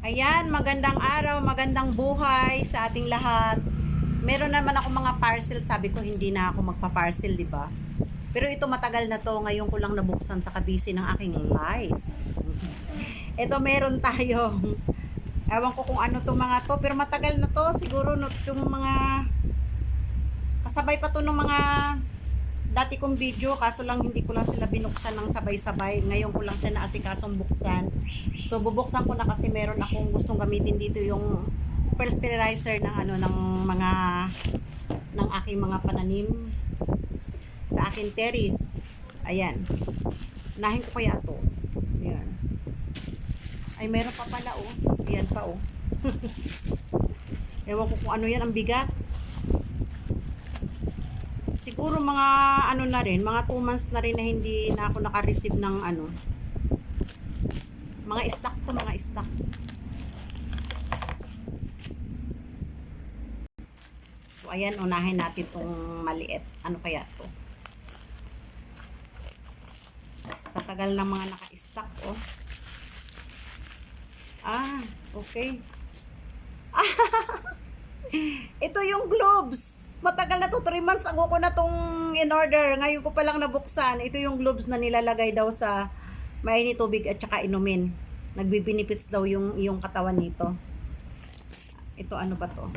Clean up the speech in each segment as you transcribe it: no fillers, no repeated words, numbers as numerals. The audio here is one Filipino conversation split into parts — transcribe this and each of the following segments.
Ayan, magandang araw, magandang buhay sa ating lahat. Meron naman ako mga parcel, sabi ko hindi na ako magpa-parcel, di ba? Pero ito matagal na to, ngayon ko lang nabuksan sa kabisi ng aking life. Ito meron tayo. Ewan ko kung ano to mga to, pero matagal na to, siguro no, itong mga kasabay pa to ng mga dati kong video, kaso lang hindi ko lang sila binuksan ng sabay-sabay. Ngayon ko lang siya naasikasong buksan. So bubuksan ko na kasi meron akong gustong gamitin dito yung fertilizer ng ano ng mga ng aking mga pananim sa aking terrace. Ayan. Unahin ko kaya to. Ayan. Ay meron pa pala oh. Ayan pa oh. Ewan ko kung ano yan, ang bigat. Siguro mga ano na rin, mga 2 months na rin na hindi na ako naka-receive ng ano. Mga stock to, mga stock. So ayan, unahin natin tong maliit. Ano kaya to? Sa tagal ng mga naka-stock oh. Ah, okay. Ito yung gloves. Matagal na to, 3 months ago ko na tong in order. Ngayon ko pa lang nabuksan. Ito yung gloves na nilalagay daw sa mainit tubig at saka inumin. Nagbibinifits daw yung iyong katawan nito. Ito ano ba to?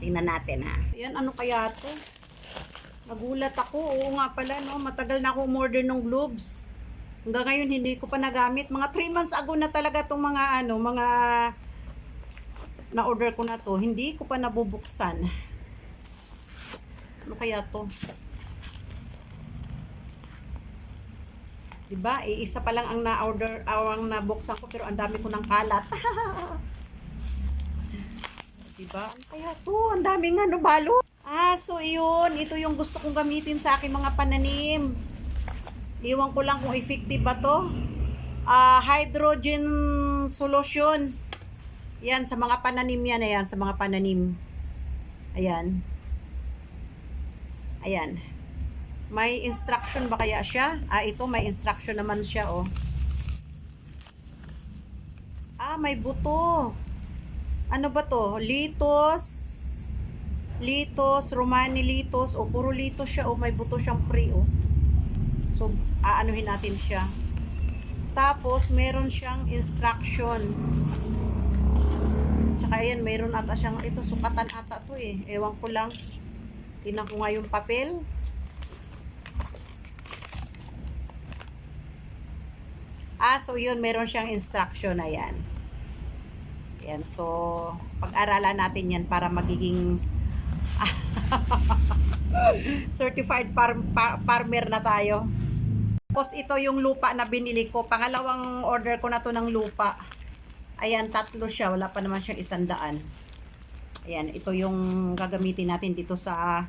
Tingnan natin ha. Yan, ano kaya to? Nagulat ako. Oo nga pala no, matagal na ako umorder ng gloves. Hanggang ngayon hindi ko pa nagamit. Mga 3 months ago na talaga tong mga ano, mga na-order ko na to. Hindi ko pa nabubuksan. Ano kaya to? Diba? Isa pa lang ang na-order, ang nabuksan ko, pero ang dami ko ng kalat. Diba? Ano kaya to? Ang daming ano, balot. Ah, so yun. Ito yung gusto kong gamitin sa aking mga pananim. Iwan ko lang kung effective ba to. Hydrogen solution. Yan, sa mga pananim yan. Ayan, sa mga pananim. Ayan. Ayan. May instruction ba kaya siya? Ito may instruction naman siya, oh. May buto. Ano ba to? Litos. Litos, Romani litos. O, puro litos siya, oh. May buto siyang free, oh. So, aanuhin natin siya. Tapos, meron siyang instruction. Tsaka, ayan, meron ata siyang, ito, sukatan ata to, eh. Ewan ko lang. Tingnan ko nga yung papel. So yun, meron siyang instruction na yan. Yan, so, pag-aralan natin yan para magiging certified farmer na tayo. Tapos ito yung lupa na binili ko. Pangalawang order ko na to ng lupa. Ayan, 3 siya. Wala pa naman siyang 100. Ayan, ito yung gagamitin natin dito sa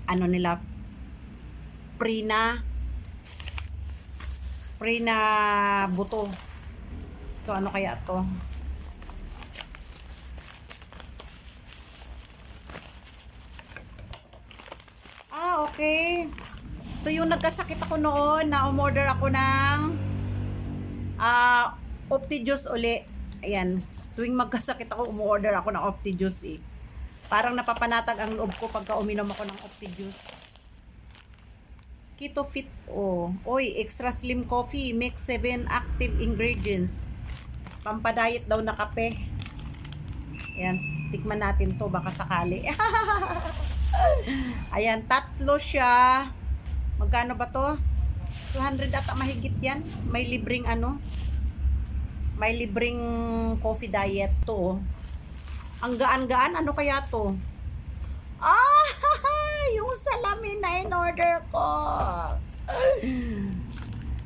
ano nila, pre na buto. Ito, ano kaya to? Okay. Ito yung nagkasakit ako noon na umorder ako ng Opti-Juice uli. Ayan. Tuwing magkasakit ako, umorder ako ng Opti-Juice eh. Parang napapanatag ang loob ko pagka uminom ako ng Opti-Juice. Keto Fit, oh. Oy, extra slim coffee, mix 7 active ingredients. Pampadayet daw na kape. Ayan, tikman natin to, baka sakali. Ayan, 3 siya. Magkano ba to? 200 ata mahigit yan. May libreng ano? May libreng coffee diet to. Ang gaan-gaan, ano kaya to? Yung salamin na in-order ko.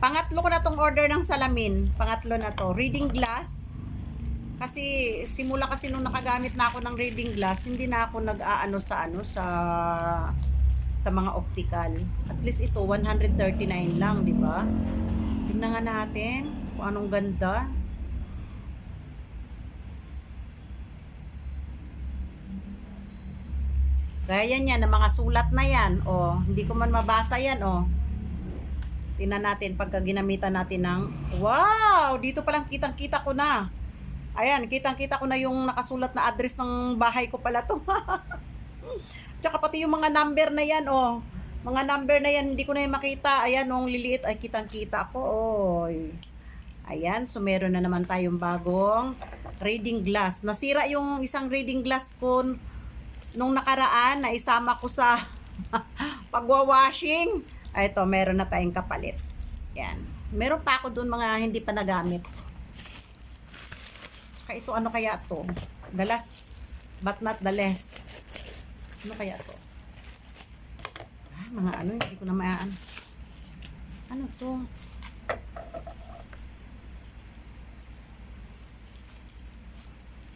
Pangatlo ko na tong order ng salamin. Pangatlo na to. Reading glass. Kasi simula kasi nung nakagamit na ako ng reading glass, hindi na ako nag-aano sa mga optical. At least ito 139 lang, di ba? Tingnan nga natin kung anong ganda. Kaya yan, ng mga sulat na yan. Oh, hindi ko man mabasa yan, oh. Tingnan natin pagka ginamitan natin ng, wow! Dito palang kitang-kita ko na. Ayan, kitang-kita ko na yung nakasulat na address ng bahay ko pala to. Tsaka pati yung mga number na yan, oh. Mga number na yan, hindi ko na yung makita. Ayan, oh, liliit. Ay, kitang-kita ko. Oy. Ayan, so meron na naman tayong bagong reading glass. Nasira yung isang reading glass ko nung nakaraan na isama ko sa pagwawashing. Ay, ito, meron na tayong kapalit. Yan. Meron pa ako dun mga hindi pa nagamit. Kaya ito, ano kaya to? The last, but not the less. Ano kaya to? Ah, mga ano, hindi ko na mayaan. Ano to?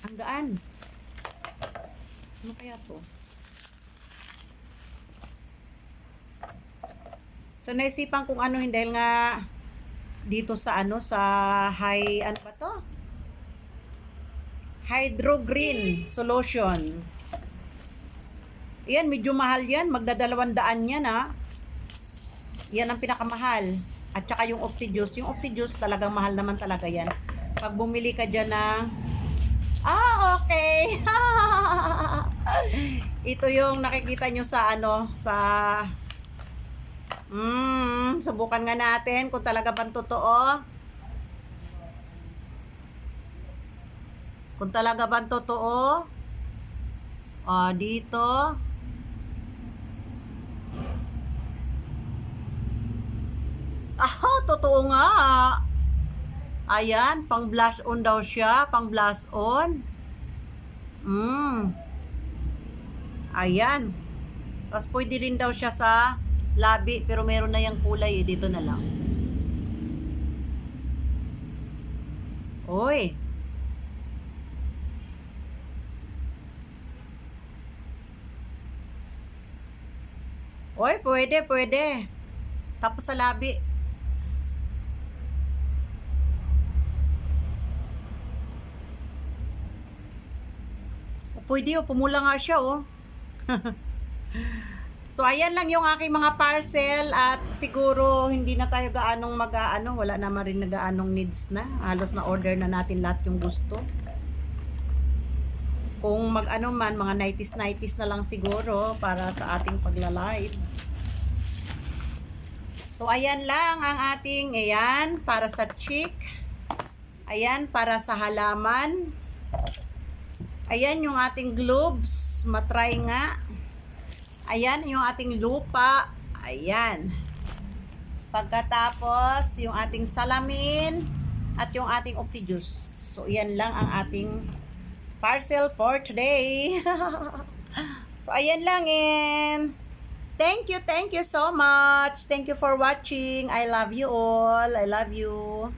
Ang gaan. Ano kaya to? So, naisipan kung ano, dahil nga dito sa ano, sa ano ba to? Hydro Green Solution. Yan, medyo mahal yan. Magda200 yan, ha. Yan ang pinakamahal. At saka yung Optijuice. Yung Optijuice talagang mahal naman talaga yan. Pag bumili ka dyan ng... Ah, okay. Ito yung nakikita nyo sa ano, sa... subukan nga natin kung talaga bang totoo. Kung talaga bang totoo. Dito. Totoo nga. Ayan, pang blush on daw siya, pang blush on. Ayan. Tapos pwede rin daw siya sa labi, pero meron na yung kulay, dito na lang. Oy. Oy, pwede. Tapos sa labi. Pwede, pumula nga siya, oh. So, ayan lang yung aking mga parcel at siguro hindi na tayo gaanong mag-aano, wala naman rin na gaanong needs na. Halos na order na natin lahat yung gusto. Kung mag-ano man, mga 90s na lang siguro para sa ating pagla-live. So, ayan lang ang ating, ayan, para sa chick. Ayan, para sa halaman. Ayan yung ating globes, matry nga. Ayan yung ating lupa. Ayan. Pagkatapos, yung ating salamin at yung ating Optijuice. So, yan lang ang ating parcel for today. So, ayan lang and thank you so much. Thank you for watching. I love you all. I love you.